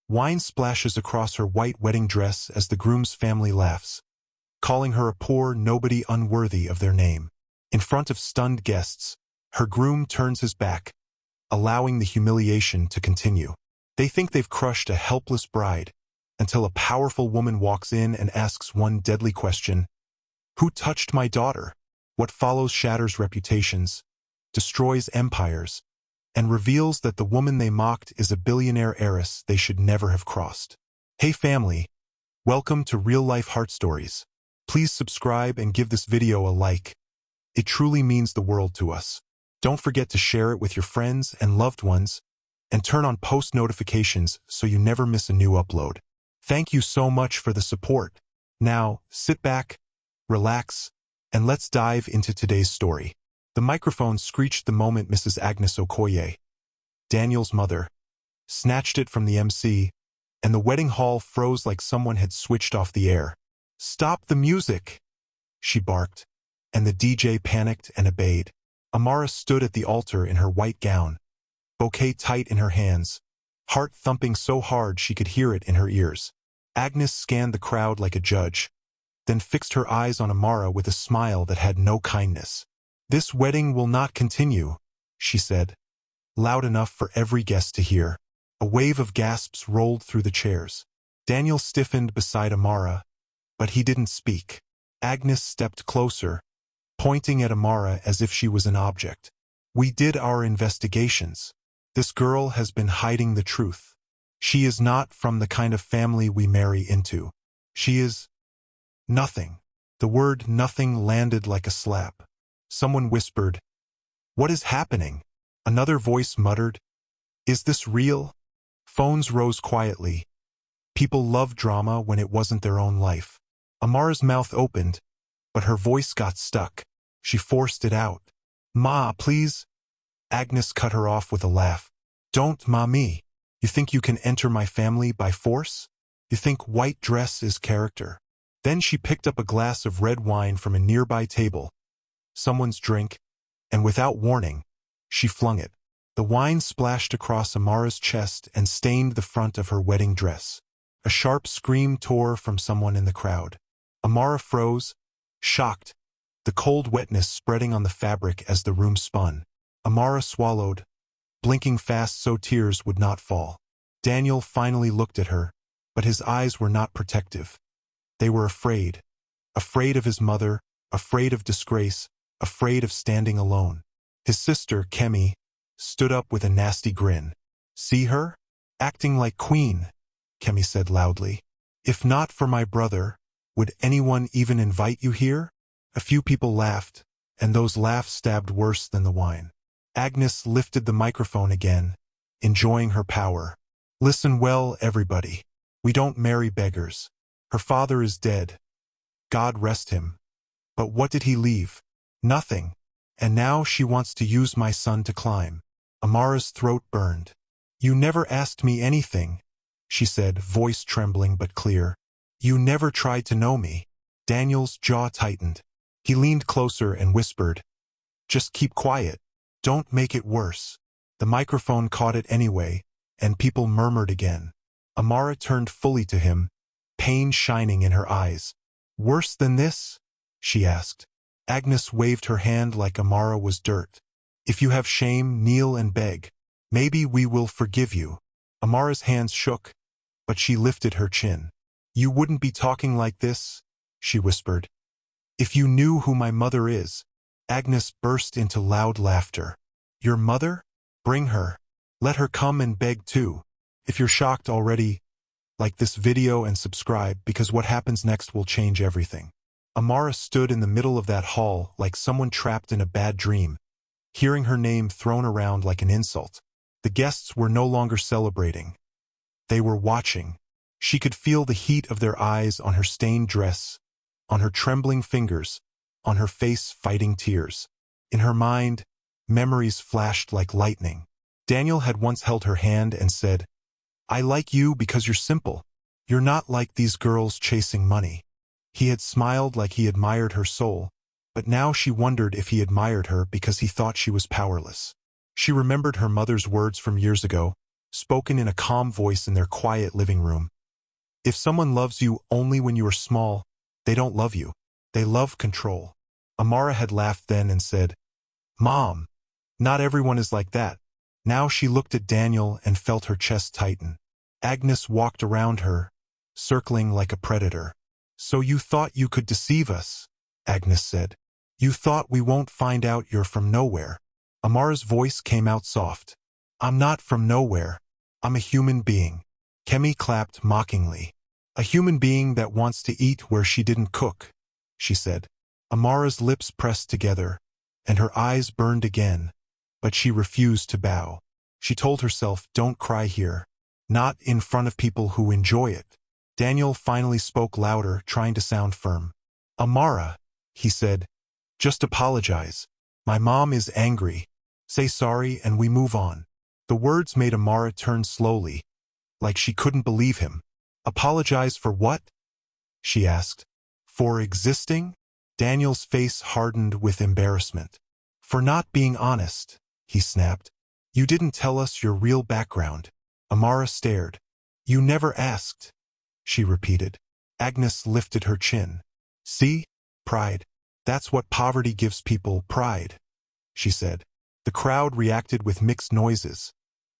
Wine splashes across her white wedding dress as the groom's family laughs, calling her a poor nobody unworthy of their name. In front of stunned guests, her groom turns his back, allowing the humiliation to continue. They think they've crushed a helpless bride, until a powerful woman walks in and asks one deadly question: "Who touched my daughter?" What follows shatters reputations, destroys empires, and reveals that the woman they mocked is a billionaire heiress they should never have crossed. Hey family, welcome to Real Life Heart Stories. Please subscribe and give this video a like. It truly means the world to us. Don't forget to share it with your friends and loved ones, and turn on post notifications so you never miss a new upload. Thank you so much for the support. Now, sit back, relax, and let's dive into today's story. The microphone screeched the moment Mrs. Agnes Okoye, Daniel's mother, snatched it from the MC, and the wedding hall froze like someone had switched off the air. "Stop the music!" she barked, and the DJ panicked and obeyed. Amara stood at the altar in her white gown, bouquet tight in her hands, heart thumping so hard she could hear it in her ears. Agnes scanned the crowd like a judge, then fixed her eyes on Amara with a smile that had no kindness. "This wedding will not continue," she said, loud enough for every guest to hear. A wave of gasps rolled through the chairs. Daniel stiffened beside Amara, but he didn't speak. Agnes stepped closer, pointing at Amara as if she was an object. "We did our investigations. This girl has been hiding the truth. She is not from the kind of family we marry into. She is nothing." The word nothing landed like a slap. Someone whispered, "What is happening?" Another voice muttered, "Is this real?" Phones rose quietly. People loved drama when it wasn't their own life. Amara's mouth opened, but her voice got stuck. She forced it out. "Ma, please." Agnes cut her off with a laugh. "Don't ma me. You think you can enter my family by force? You think white dress is character?" Then she picked up a glass of red wine from a nearby table, someone's drink, and without warning, she flung it. The wine splashed across Amara's chest and stained the front of her wedding dress. A sharp scream tore from someone in the crowd. Amara froze, shocked, the cold wetness spreading on the fabric as the room spun. Amara swallowed, blinking fast so tears would not fall. Daniel finally looked at her, but his eyes were not protective. They were afraid. Afraid of his mother, afraid of disgrace, afraid of standing alone. His sister, Kemi, stood up with a nasty grin. "See her? Acting like queen," Kemi said loudly. "If not for my brother, would anyone even invite you here?" A few people laughed, and those laughs stabbed worse than the wine. Agnes lifted the microphone again, enjoying her power. "Listen well, everybody. We don't marry beggars. Her father is dead. God rest him. But what did he leave? Nothing. And now she wants to use my son to climb." Amara's throat burned. "You never asked me anything," she said, voice trembling but clear. "You never tried to know me." Daniel's jaw tightened. He leaned closer and whispered, "Just keep quiet. Don't make it worse." The microphone caught it anyway, and people murmured again. Amara turned fully to him, pain shining in her eyes. "Worse than this?" she asked. Agnes waved her hand like Amara was dirt. "If you have shame, kneel and beg. Maybe we will forgive you." Amara's hands shook, but she lifted her chin. "You wouldn't be talking like this," she whispered, "if you knew who my mother is." Agnes burst into loud laughter. "Your mother? Bring her. Let her come and beg too. If you're shocked already, like this video and subscribe, because what happens next will change everything." Amara stood in the middle of that hall like someone trapped in a bad dream, hearing her name thrown around like an insult. The guests were no longer celebrating. They were watching. She could feel the heat of their eyes on her stained dress, on her trembling fingers, on her face fighting tears. In her mind, memories flashed like lightning. Daniel had once held her hand and said, "I like you because you're simple. You're not like these girls chasing money." He had smiled like he admired her soul, but now she wondered if he admired her because he thought she was powerless. She remembered her mother's words from years ago, spoken in a calm voice in their quiet living room. If someone loves you only when you are small, they don't love you. They love control. Amara had laughed then and said, "Mom, not everyone is like that." Now she looked at Daniel and felt her chest tighten. Agnes walked around her, circling like a predator. "So you thought you could deceive us," Agnes said. "You thought we won't find out you're from nowhere." Amara's voice came out soft. "I'm not from nowhere. I'm a human being." Kemi clapped mockingly. "A human being that wants to eat where she didn't cook," she said. Amara's lips pressed together, and her eyes burned again, but she refused to bow. She told herself, "Don't cry here. Not in front of people who enjoy it." Daniel finally spoke louder, trying to sound firm. "Amara," he said, "just apologize. My mom is angry. Say sorry and we move on." The words made Amara turn slowly, like she couldn't believe him. "Apologize for what?" she asked. "For existing?" Daniel's face hardened with embarrassment. "For not being honest," he snapped. "You didn't tell us your real background." Amara stared. "You never asked," she repeated. Agnes lifted her chin. "See? Pride. That's what poverty gives people, pride," she said. The crowd reacted with mixed noises.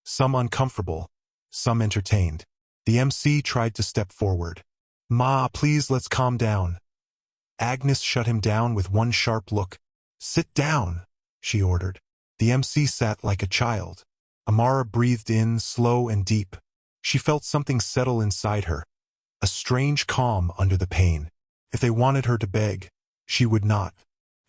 Some uncomfortable, some entertained. The MC tried to step forward. "Ma, please let's calm down." Agnes shut him down with one sharp look. "Sit down," she ordered. The MC sat like a child. Amara breathed in, slow and deep. She felt something settle inside her, a strange calm under the pain. If they wanted her to beg, she would not.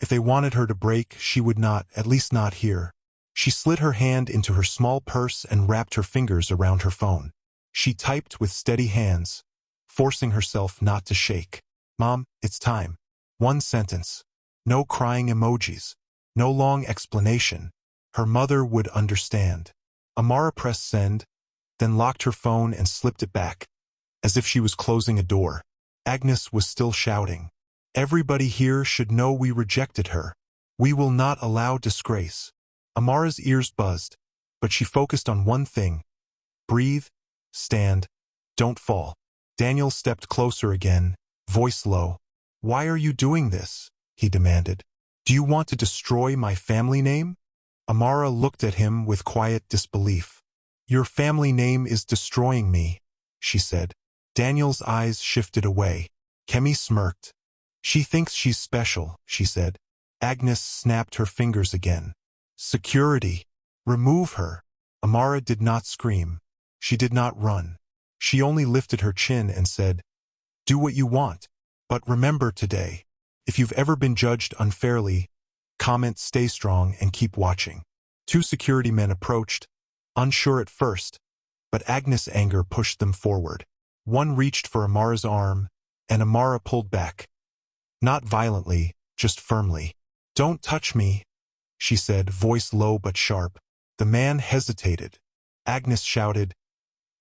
If they wanted her to break, she would not, at least not here. She slid her hand into her small purse and wrapped her fingers around her phone. She typed with steady hands, forcing herself not to shake. "Mom, it's time." One sentence. No crying emojis. No long explanation. Her mother would understand. Amara pressed send, then locked her phone and slipped it back, as if she was closing a door. Agnes was still shouting. "Everybody here should know we rejected her. We will not allow disgrace." Amara's ears buzzed, but she focused on one thing. Breathe, stand, don't fall. Daniel stepped closer again, voice low. "Why are you doing this?" he demanded. "Do you want to destroy my family name?" Amara looked at him with quiet disbelief. "Your family name is destroying me," she said. Daniel's eyes shifted away. Kemi smirked. "She thinks she's special," she said. Agnes snapped her fingers again. "Security! Remove her!" Amara did not scream. She did not run. She only lifted her chin and said, "Do what you want. But remember today, if you've ever been judged unfairly, comment, stay strong, and keep watching." Two security men approached, unsure at first, but Agnes' anger pushed them forward. One reached for Amara's arm, and Amara pulled back. Not violently, just firmly. "Don't touch me," she said, voice low but sharp. The man hesitated. Agnes shouted,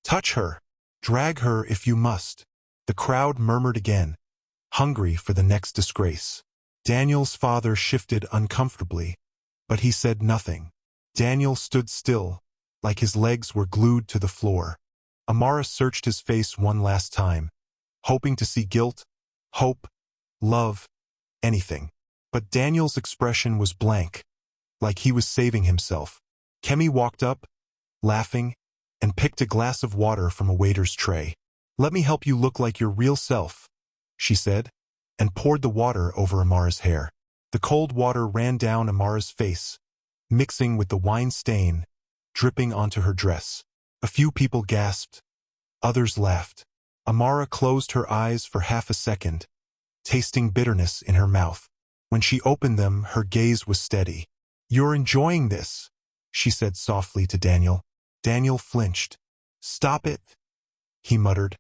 "Touch her! Drag her if you must." The crowd murmured again, hungry for the next disgrace. Daniel's father shifted uncomfortably, but he said nothing. Daniel stood still, like his legs were glued to the floor. Amara searched his face one last time, hoping to see guilt, hope, love, anything. But Daniel's expression was blank, like he was saving himself. Kemi walked up, laughing, and picked a glass of water from a waiter's tray. "Let me help you look like your real self," she said, and poured the water over Amara's hair. The cold water ran down Amara's face, mixing with the wine stain, dripping onto her dress. A few people gasped. Others laughed. Amara closed her eyes for half a second, tasting bitterness in her mouth. When she opened them, her gaze was steady. "You're enjoying this," she said softly to Daniel. Daniel flinched. "Stop it," he muttered,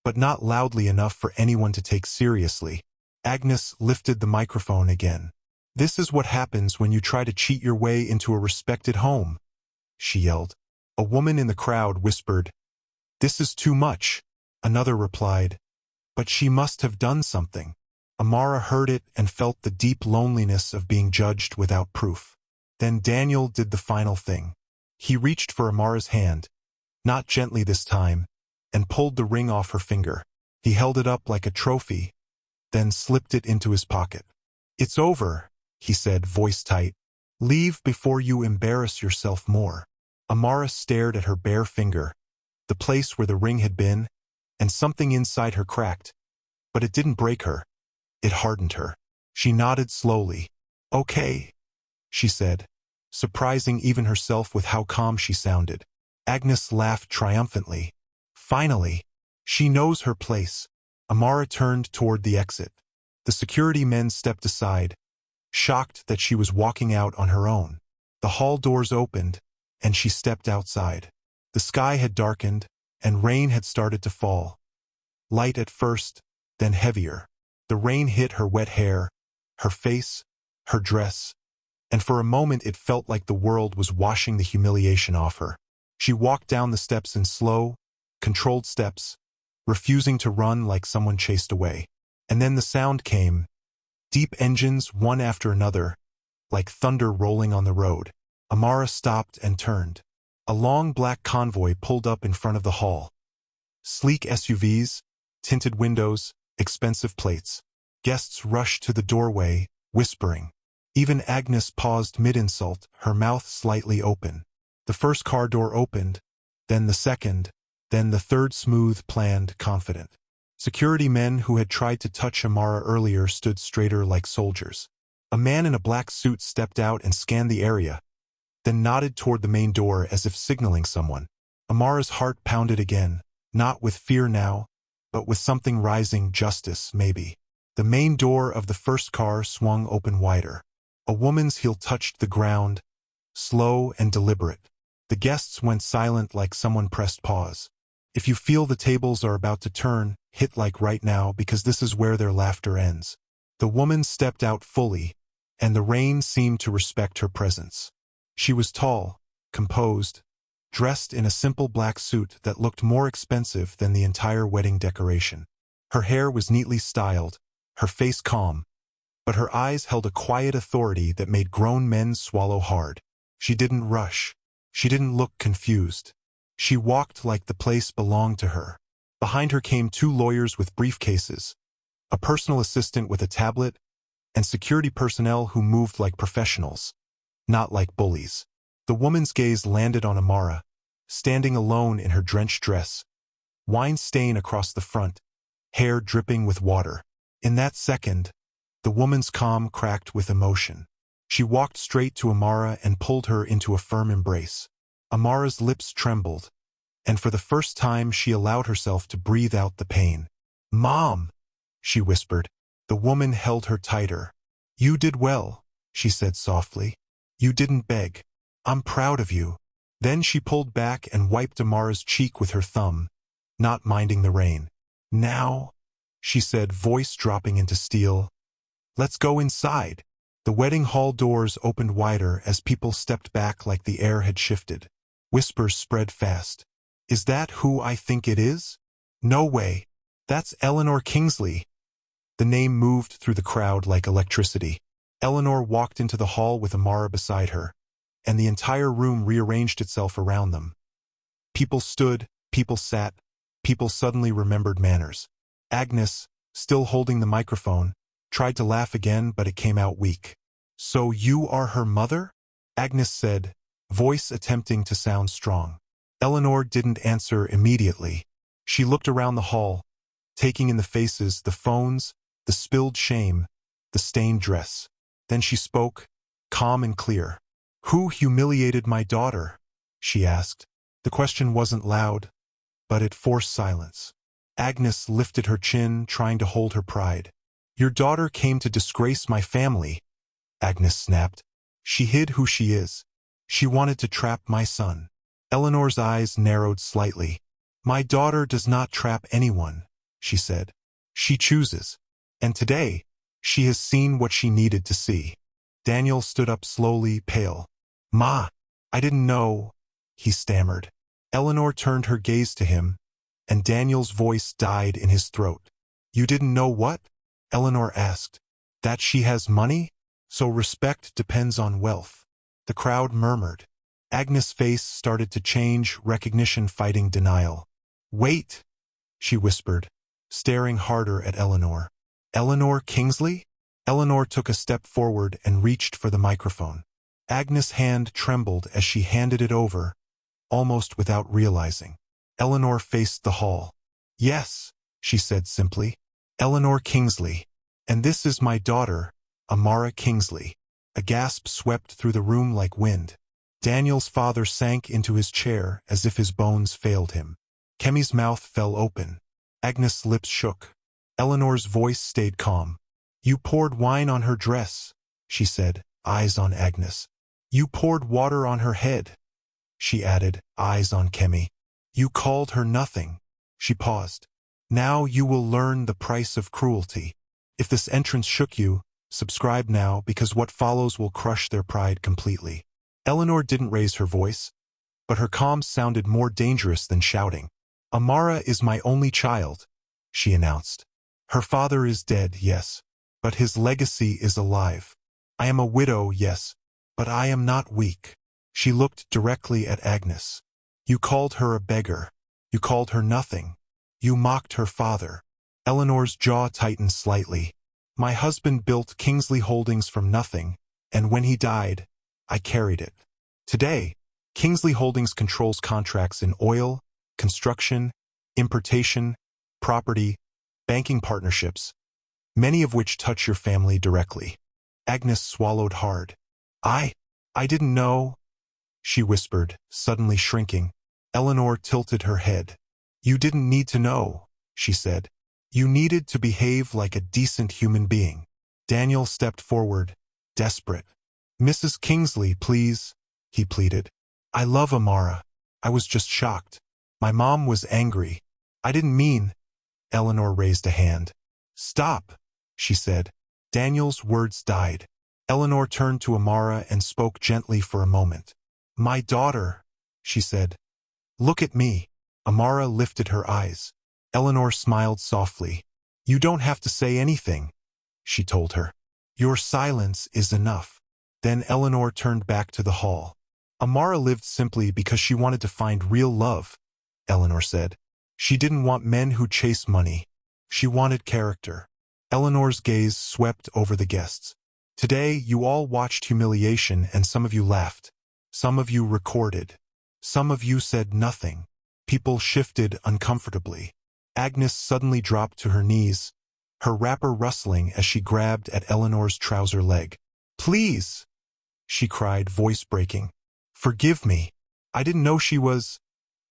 but not loudly enough for anyone to take seriously. Agnes lifted the microphone again. "This is what happens when you try to cheat your way into a respected home," she yelled. A woman in the crowd whispered, "This is too much." Another replied, "But she must have done something." Amara heard it and felt the deep loneliness of being judged without proof. Then Daniel did the final thing. He reached for Amara's hand, not gently this time, and pulled the ring off her finger. He held it up like a trophy, then slipped it into his pocket. "It's over," he said, voice tight. "Leave before you embarrass yourself more." Amara stared at her bare finger, the place where the ring had been, and something inside her cracked. But it didn't break her. It hardened her. She nodded slowly. "Okay," she said, surprising even herself with how calm she sounded. Agnes laughed triumphantly. Finally, she knows her place. Amara turned toward the exit. The security men stepped aside, shocked that she was walking out on her own. The hall doors opened, and she stepped outside. The sky had darkened, and rain had started to fall. Light at first, then heavier. The rain hit her wet hair, her face, her dress, and for a moment it felt like the world was washing the humiliation off her. She walked down the steps in slow, controlled steps, refusing to run like someone chased away. And then the sound came, deep engines one after another, like thunder rolling on the road. Amara stopped and turned. A long black convoy pulled up in front of the hall. Sleek SUVs, tinted windows, expensive plates. Guests rushed to the doorway, whispering. Even Agnes paused mid-insult, her mouth slightly open. The first car door opened, then the second, then the third, smooth, planned, confident. Security men who had tried to touch Amara earlier stood straighter like soldiers. A man in a black suit stepped out and scanned the area, then nodded toward the main door as if signaling someone. Amara's heart pounded again, not with fear now, but with something rising, justice, maybe. The main door of the first car swung open wider. A woman's heel touched the ground, slow and deliberate. The guests went silent like someone pressed pause. If you feel the tables are about to turn, hit like right now because this is where their laughter ends. The woman stepped out fully, and the rain seemed to respect her presence. She was tall, composed, dressed in a simple black suit that looked more expensive than the entire wedding decoration. Her hair was neatly styled, her face calm, but her eyes held a quiet authority that made grown men swallow hard. She didn't rush. She didn't look confused. She walked like the place belonged to her. Behind her came two lawyers with briefcases, a personal assistant with a tablet, and security personnel who moved like professionals, not like bullies. The woman's gaze landed on Amara, standing alone in her drenched dress, wine stain across the front, hair dripping with water. In that second, the woman's calm cracked with emotion. She walked straight to Amara and pulled her into a firm embrace. Amara's lips trembled, and for the first time she allowed herself to breathe out the pain. "Mom," she whispered. The woman held her tighter. "You did well," she said softly. "You didn't beg. I'm proud of you." Then she pulled back and wiped Amara's cheek with her thumb, not minding the rain. "Now," she said, voice dropping into steel, "let's go inside." The wedding hall doors opened wider as people stepped back like the air had shifted. Whispers spread fast. "Is that who I think it is? No way. That's Eleanor Kingsley." The name moved through the crowd like electricity. Eleanor walked into the hall with Amara beside her, and the entire room rearranged itself around them. People stood, people sat, people suddenly remembered manners. Agnes, still holding the microphone, tried to laugh again, but it came out weak. "So you are her mother?" Agnes said, voice attempting to sound strong. Eleanor didn't answer immediately. She looked around the hall, taking in the faces, the phones, the spilled shame, the stained dress. Then she spoke, calm and clear. "Who humiliated my daughter?" she asked. The question wasn't loud, but it forced silence. Agnes lifted her chin, trying to hold her pride. "Your daughter came to disgrace my family," Agnes snapped. "She hid who she is. She wanted to trap my son." Eleanor's eyes narrowed slightly. "My daughter does not trap anyone," she said. "She chooses. And today, she has seen what she needed to see." Daniel stood up slowly, pale. "Ma, I didn't know," he stammered. Eleanor turned her gaze to him, and Daniel's voice died in his throat. "You didn't know what?" Eleanor asked. "That she has money? So respect depends on wealth." The crowd murmured. Agnes' face started to change, recognition fighting denial. "Wait," she whispered, staring harder at Eleanor. "Eleanor Kingsley?" Eleanor took a step forward and reached for the microphone. Agnes' hand trembled as she handed it over, almost without realizing. Eleanor faced the hall. "Yes," she said simply. "Eleanor Kingsley. And this is my daughter, Amara Kingsley." A gasp swept through the room like wind. Daniel's father sank into his chair as if his bones failed him. Kemi's mouth fell open. Agnes' lips shook. Eleanor's voice stayed calm. "You poured wine on her dress," she said, eyes on Agnes. "You poured water on her head," she added, eyes on Kemi. "You called her nothing." She paused. "Now you will learn the price of cruelty. If this entrance shook you, subscribe now, because what follows will crush their pride completely." Eleanor didn't raise her voice, but her calm sounded more dangerous than shouting. "Amara is my only child," she announced. "Her father is dead, yes, but his legacy is alive. I am a widow, yes, but I am not weak." She looked directly at Agnes. "You called her a beggar. You called her nothing. You mocked her father." Eleanor's jaw tightened slightly. "My husband built Kingsley Holdings from nothing, and when he died, I carried it. Today, Kingsley Holdings controls contracts in oil, construction, importation, property, banking partnerships, many of which touch your family directly." Agnes swallowed hard. I didn't know," she whispered, suddenly shrinking. Eleanor tilted her head. "You didn't need to know," she said. "You needed to behave like a decent human being." Daniel stepped forward, desperate. "Mrs. Kingsley, please," he pleaded. "I love Amara. I was just shocked. My mom was angry. I didn't mean—" Eleanor raised a hand. "Stop," she said. Daniel's words died. Eleanor turned to Amara and spoke gently for a moment. "My daughter," she said. "Look at me." Amara lifted her eyes. Eleanor smiled softly. "You don't have to say anything," she told her. "Your silence is enough." Then Eleanor turned back to the hall. "Amara lived simply because she wanted to find real love," Eleanor said. "She didn't want men who chase money. She wanted character." Eleanor's gaze swept over the guests. "Today, you all watched humiliation, and some of you laughed. Some of you recorded. Some of you said nothing." People shifted uncomfortably. Agnes suddenly dropped to her knees, her wrapper rustling as she grabbed at Eleanor's trouser leg. "Please," she cried, voice breaking. "Forgive me. I didn't know she was—"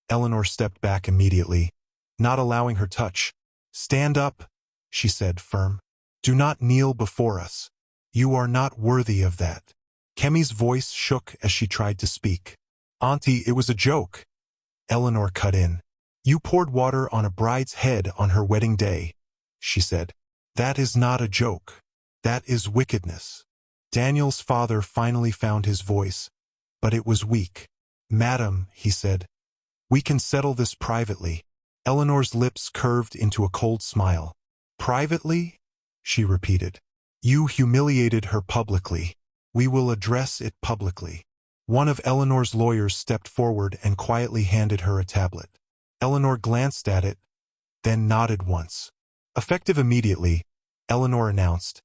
Eleanor stepped back immediately, not allowing her touch. "Stand up," she said, firm. "Do not kneel before us. You are not worthy of that." Kemi's voice shook as she tried to speak. "Auntie, it was a joke," Eleanor cut in. "You poured water on a bride's head on her wedding day," she said. "That is not a joke. That is wickedness." Daniel's father finally found his voice, but it was weak. "Madam," he said, "we can settle this privately." Eleanor's lips curved into a cold smile. "Privately?" she repeated. "You humiliated her publicly. We will address it publicly." One of Eleanor's lawyers stepped forward and quietly handed her a tablet. Eleanor glanced at it, then nodded once. Effective immediately, Eleanor announced,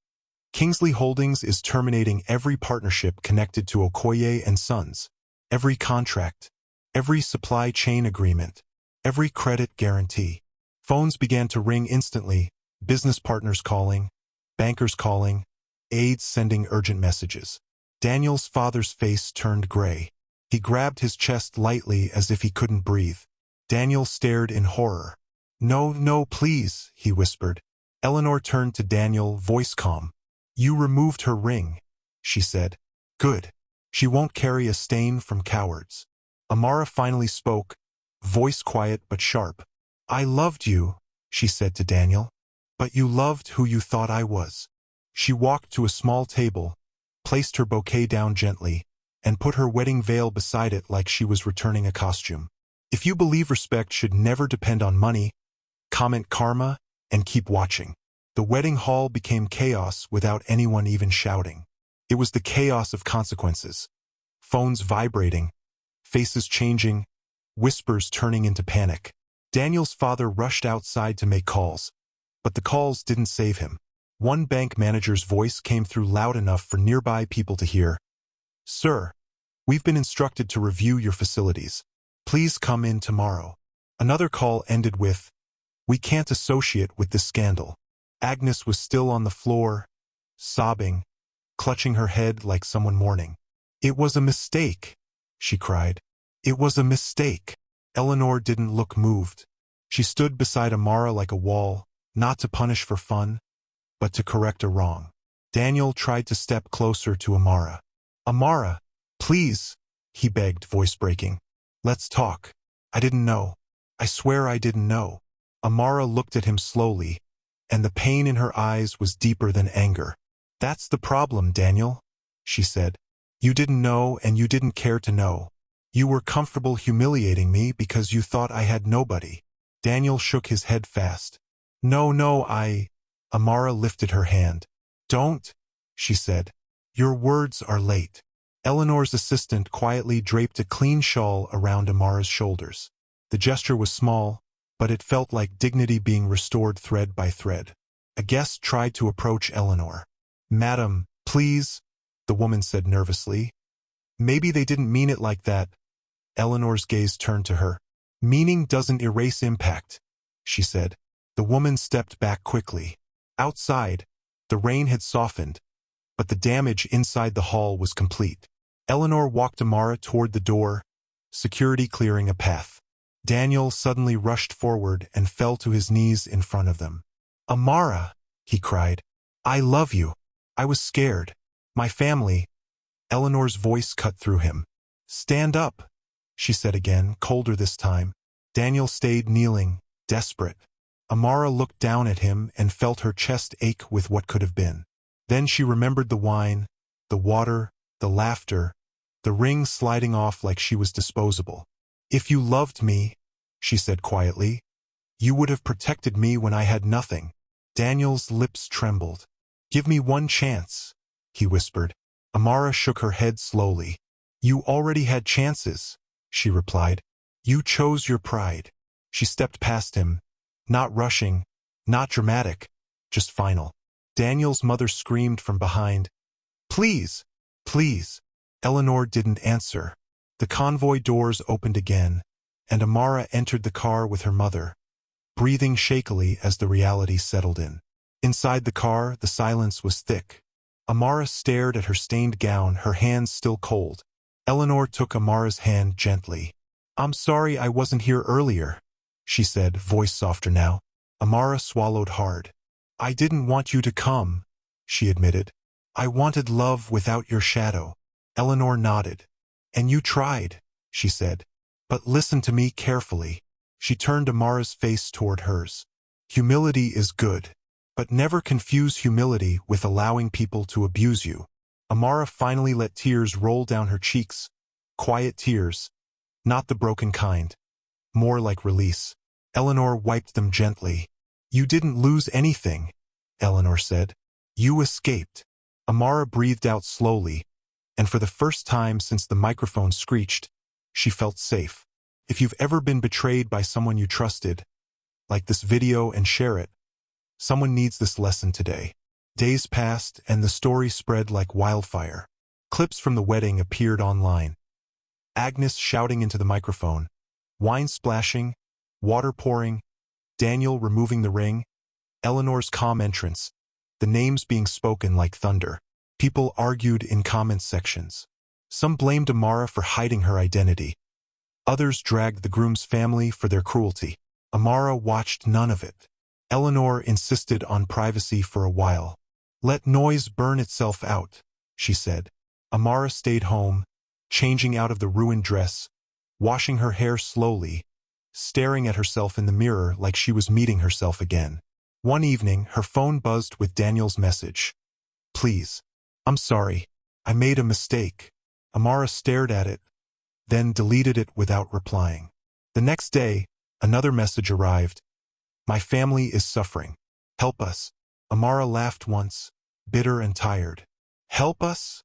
"Kingsley Holdings is terminating every partnership connected to Okoye and Sons, every contract, every supply chain agreement, every credit guarantee." Phones began to ring instantly, business partners calling, bankers calling, aides sending urgent messages. Daniel's father's face turned gray. He grabbed his chest lightly as if he couldn't breathe. Daniel stared in horror. "No, no, please," he whispered. Eleanor turned to Daniel, voice calm. "You removed her ring," she said. "Good. She won't carry a stain from cowards." Amara finally spoke, voice quiet but sharp. "I loved you," she said to Daniel. "But you loved who you thought I was." She walked to a small table, placed her bouquet down gently, and put her wedding veil beside it like she was returning a costume. If you believe respect should never depend on money, comment karma and keep watching. The wedding hall became chaos without anyone even shouting. It was the chaos of consequences. Phones vibrating, faces changing, whispers turning into panic. Daniel's father rushed outside to make calls, but the calls didn't save him. One bank manager's voice came through loud enough for nearby people to hear. "Sir, we've been instructed to review your facilities. Please come in tomorrow." Another call ended with, "We can't associate with this scandal." Agnes was still on the floor, sobbing, clutching her head like someone mourning. "It was a mistake," she cried. "It was a mistake." Eleanor didn't look moved. She stood beside Amara like a wall, not to punish for fun, but to correct a wrong. Daniel tried to step closer to Amara. "Amara, please," he begged, voice breaking. "Let's talk. I didn't know. I swear I didn't know." Amara looked at him slowly, and the pain in her eyes was deeper than anger. "That's the problem, Daniel," she said. "You didn't know and you didn't care to know. You were comfortable humiliating me because you thought I had nobody." Daniel shook his head fast. No, Amara lifted her hand. "Don't," she said. "Your words are late." Eleanor's assistant quietly draped a clean shawl around Amara's shoulders. The gesture was small, but it felt like dignity being restored thread by thread. A guest tried to approach Eleanor. "Madam, please," the woman said nervously. "Maybe they didn't mean it like that." Eleanor's gaze turned to her. "Meaning doesn't erase impact," she said. The woman stepped back quickly. Outside, the rain had softened, but the damage inside the hall was complete. Eleanor walked Amara toward the door, security clearing a path. Daniel suddenly rushed forward and fell to his knees in front of them. "Amara," he cried. "I love you. I was scared. My family." Eleanor's voice cut through him. "Stand up," she said again, colder this time. Daniel stayed kneeling, desperate. Amara looked down at him and felt her chest ache with what could have been. Then she remembered the wine, the water, the laughter, the ring sliding off like she was disposable. "If you loved me," she said quietly, "you would have protected me when I had nothing." Daniel's lips trembled. "Give me one chance," he whispered. Amara shook her head slowly. "You already had chances," she replied. "You chose your pride." She stepped past him, not rushing, not dramatic, just final. Daniel's mother screamed from behind, "Please, please." Eleanor didn't answer. The convoy doors opened again, and Amara entered the car with her mother, breathing shakily as the reality settled in. Inside the car, the silence was thick. Amara stared at her stained gown, her hands still cold. Eleanor took Amara's hand gently. "I'm sorry I wasn't here earlier," she said, voice softer now. Amara swallowed hard. "I didn't want you to come," she admitted. "I wanted love without your shadow." Eleanor nodded. "And you tried," she said. "But listen to me carefully." She turned Amara's face toward hers. "Humility is good, but never confuse humility with allowing people to abuse you." Amara finally let tears roll down her cheeks, quiet tears, not the broken kind, more like release. Eleanor wiped them gently. "You didn't lose anything," Eleanor said. "You escaped." Amara breathed out slowly, and for the first time since the microphone screeched, she felt safe. If you've ever been betrayed by someone you trusted, like this video and share it. Someone needs this lesson today. Days passed, and the story spread like wildfire. Clips from the wedding appeared online. Agnes shouting into the microphone, wine splashing, water pouring, Daniel removing the ring, Eleanor's calm entrance, the names being spoken like thunder. People argued in comment sections. Some blamed Amara for hiding her identity. Others dragged the groom's family for their cruelty. Amara watched none of it. Eleanor insisted on privacy for a while. "Let noise burn itself out," she said. Amara stayed home, changing out of the ruined dress, washing her hair slowly, staring at herself in the mirror like she was meeting herself again. One evening, her phone buzzed with Daniel's message. "Please. I'm sorry. I made a mistake." Amara stared at it, then deleted it without replying. The next day, another message arrived. "My family is suffering. Help us." Amara laughed once, bitter and tired. "Help us?"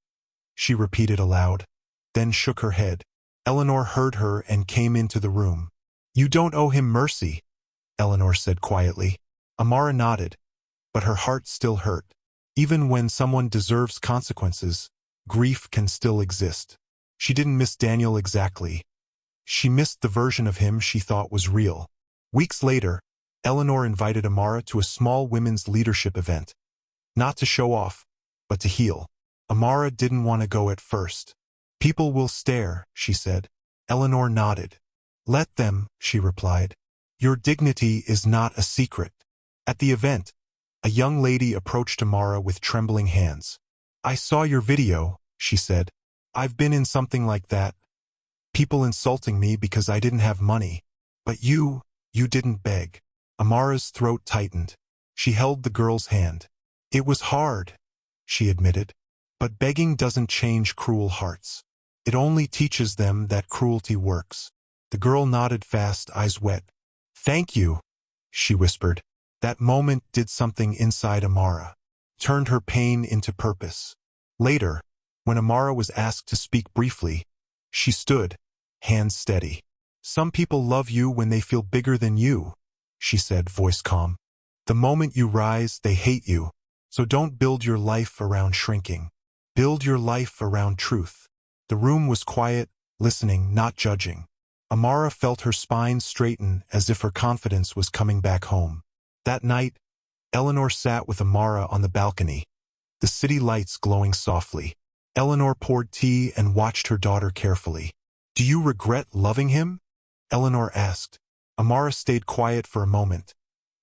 she repeated aloud, then shook her head. Eleanor heard her and came into the room. "You don't owe him mercy," Eleanor said quietly. Amara nodded, but her heart still hurt. Even when someone deserves consequences, grief can still exist. She didn't miss Daniel exactly. She missed the version of him she thought was real. Weeks later, Eleanor invited Amara to a small women's leadership event. Not to show off, but to heal. Amara didn't want to go at first. "People will stare," she said. Eleanor nodded. "Let them," she replied. "Your dignity is not a secret." At the event, a young lady approached Amara with trembling hands. "I saw your video," she said. "I've been in something like that. People insulting me because I didn't have money. But you didn't beg." Amara's throat tightened. She held the girl's hand. "It was hard," she admitted. "But begging doesn't change cruel hearts. It only teaches them that cruelty works." The girl nodded fast, eyes wet. "Thank you," she whispered. That moment did something inside Amara. Turned her pain into purpose. Later, when Amara was asked to speak briefly, she stood, hands steady. "Some people love you when they feel bigger than you," she said, voice calm. "The moment you rise, they hate you. So don't build your life around shrinking. Build your life around truth." The room was quiet, listening, not judging. Amara felt her spine straighten as if her confidence was coming back home. That night, Eleanor sat with Amara on the balcony, the city lights glowing softly. Eleanor poured tea and watched her daughter carefully. "Do you regret loving him?" Eleanor asked. Amara stayed quiet for a moment,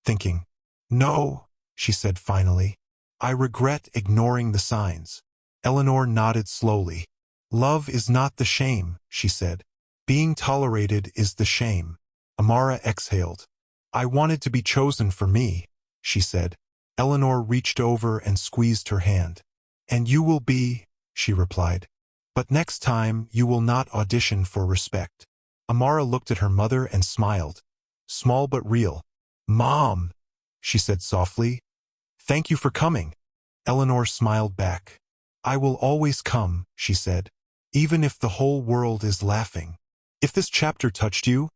thinking. "No," she said finally. "I regret ignoring the signs." Eleanor nodded slowly. "Love is not the shame," she said. "Being tolerated is the shame." Amara exhaled. "I wanted to be chosen for me," she said. Eleanor reached over and squeezed her hand. "And you will be," she replied. "But next time you will not audition for respect." Amara looked at her mother and smiled. Small but real. "Mom," she said softly. "Thank you for coming." Eleanor smiled back. "I will always come," she said, "even if the whole world is laughing." If this chapter touched you,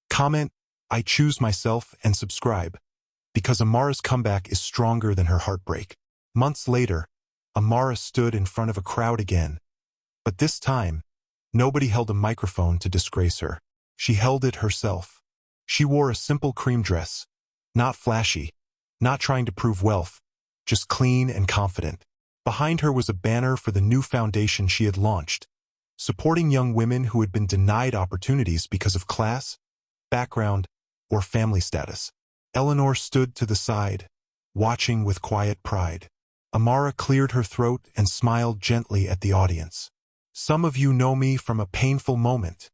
comment, "I choose myself," and subscribe, because Amara's comeback is stronger than her heartbreak. Months later, Amara stood in front of a crowd again. But this time, nobody held a microphone to disgrace her. She held it herself. She wore a simple cream dress, not flashy, not trying to prove wealth, just clean and confident. Behind her was a banner for the new foundation she had launched, supporting young women who had been denied opportunities because of class, background, or family status. Eleanor stood to the side, watching with quiet pride. Amara cleared her throat and smiled gently at the audience. "Some of you know me from a painful moment,"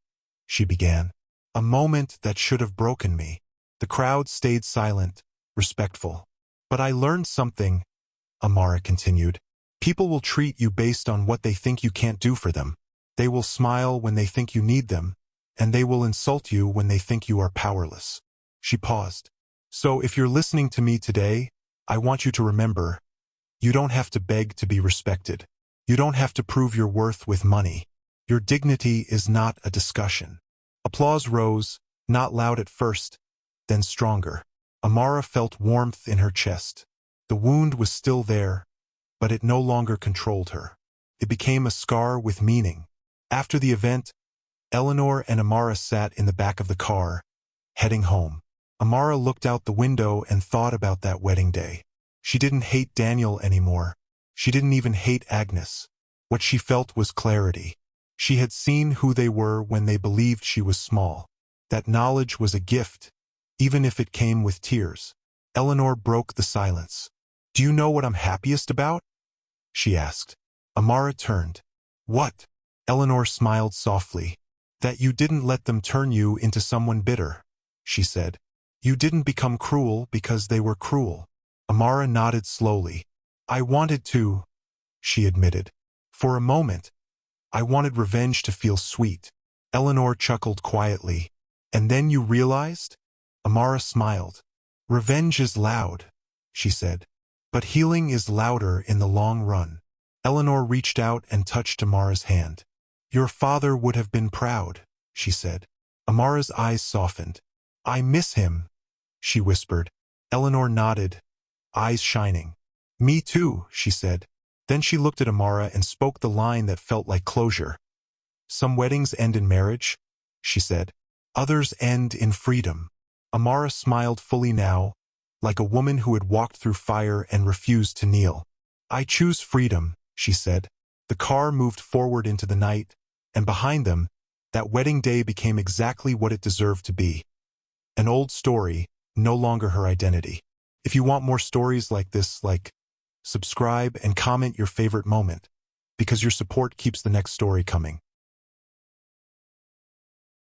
she began. "A moment that should have broken me." The crowd stayed silent, respectful. "But I learned something," Amara continued. "People will treat you based on what they think you can't do for them. They will smile when they think you need them, and they will insult you when they think you are powerless." She paused. "So if you're listening to me today, I want you to remember, you don't have to beg to be respected. You don't have to prove your worth with money. Your dignity is not a discussion." Applause rose, not loud at first, then stronger. Amara felt warmth in her chest. The wound was still there, but it no longer controlled her. It became a scar with meaning. After the event, Eleanor and Amara sat in the back of the car, heading home. Amara looked out the window and thought about that wedding day. She didn't hate Daniel anymore. She didn't even hate Agnes. What she felt was clarity. She had seen who they were when they believed she was small. That knowledge was a gift, even if it came with tears. Eleanor broke the silence. "Do you know what I'm happiest about?" she asked. Amara turned. "What?" Eleanor smiled softly. "That you didn't let them turn you into someone bitter," she said. "You didn't become cruel because they were cruel." Amara nodded slowly. "I wanted to," she admitted. "For a moment, I wanted revenge to feel sweet." Eleanor chuckled quietly. "And then you realized?" Amara smiled. "Revenge is loud," she said. "But healing is louder in the long run." Eleanor reached out and touched Amara's hand. "Your father would have been proud." she said. Amara's eyes softened. I miss him, she whispered. Eleanor nodded, eyes shining. Me too, she said. Then she looked at Amara and spoke the line that felt like closure. Some weddings end in marriage, she said. Others end in freedom. Amara smiled fully now, like a woman who had walked through fire and refused to kneel. I choose freedom, she said. The car moved forward into the night, and behind them, that wedding day became exactly what it deserved to be. An old story, no longer her identity. If you want more stories like this, subscribe and comment your favorite moment, because your support keeps the next story coming.